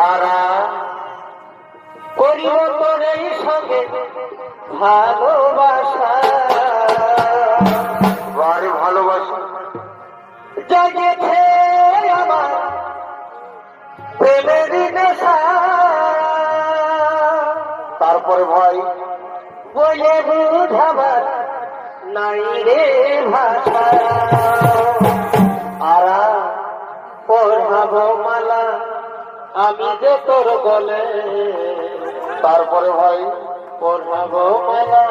আরা করিব তোর এই সঙ্গে ভালোবাসা বাড়ি ভালোবাসা জগেছে আমার প্রেমের নেশা তারপরে ভাই বলে বুঝাবার নাই রে ভাষা আরা পড়াবো মালা আমি যে তোর গলে তারপরে ভাই পড়াবো মালা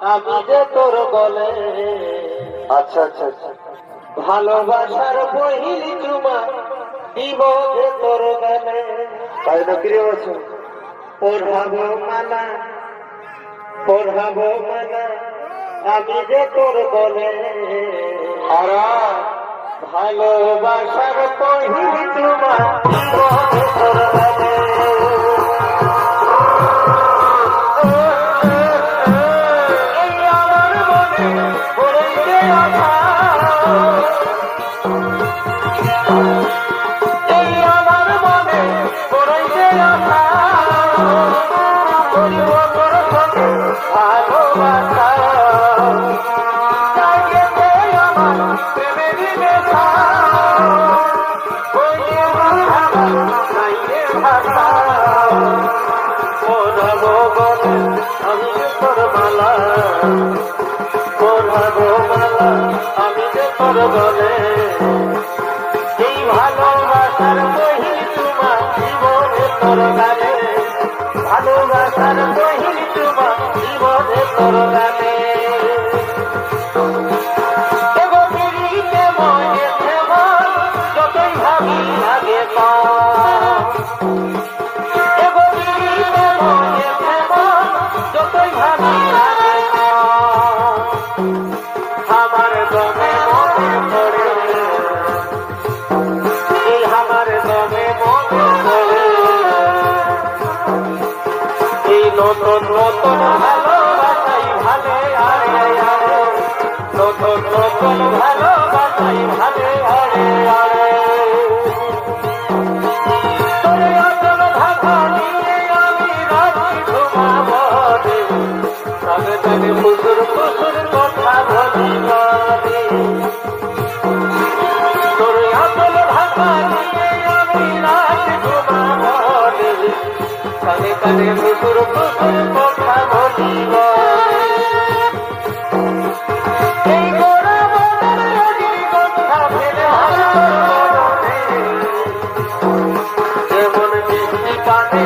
আমি যে তোর গলে আচ্ছা আচ্ছা আচ্ছা ভালোবাসার বহিল চুমা দিব যে তোর গলে তাই না ফিরে আছে পড়াবো মালা পড়াবো মালা আমি যে তোর গলে আরা ভালোবাসার বহিল চুমা দিব যে তোর গলে আমি যে তোর গলে এই ভালোবাসার বহিল চুমা জীবনে তোর গালে ভালোবাসার বহিল চুমা জীবনে তোর গালে যতই ভাবি আগে যতই ভাবি আমার দমে মনে পড়ে এই আমার দমে মনে পড়ে এই নতুন নতুন ভালোবাসাই ভালে আরে আরে নতুন নতুন ভালোবাসাই ভালে আরে আরে তোরে অচল ভাষা নিয়ে আমি রাখি ঘুমাবো তবে তবে ফুসুর ফুসুর কথা বলি তোর অচল ভাষা নিয়ে আমি রাত ঘুমাবো কানে কানে ফুসুর ফুসুর কথা বলি এই গোড়া বনের রোগীর কথা ফেলে যেমন বৃষ্টি পাবে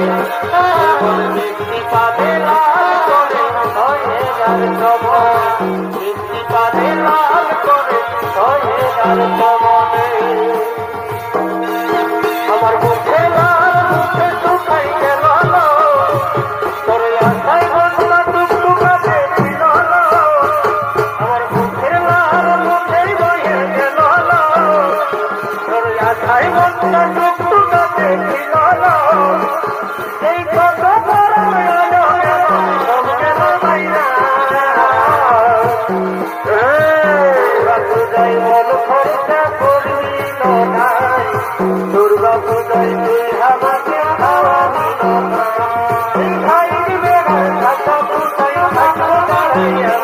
যেমন বৃষ্টি পাবে লাল করে হয়ে যার চমন বৃষ্টি পাবে লাল করে হয়ে যার চমনে আমার মুখে লাল মুখে শুকাই গেল তোর আশায় বন্ধা টুকটুকাতে ছিল আমার মুখে লাল মুখে বয়ে গেল তোর আশায় বন্ধা টুকটুকাতে ছিল এই কত বড় সব গেল বাইরা পূজায় মন খরচা করবি নাই দুর্গা পূজায় তুই আমাকে খাওয়াবি এই ভাইয়ের বেড়ার কথা পূজায় থাকো দাঁড়াইয়া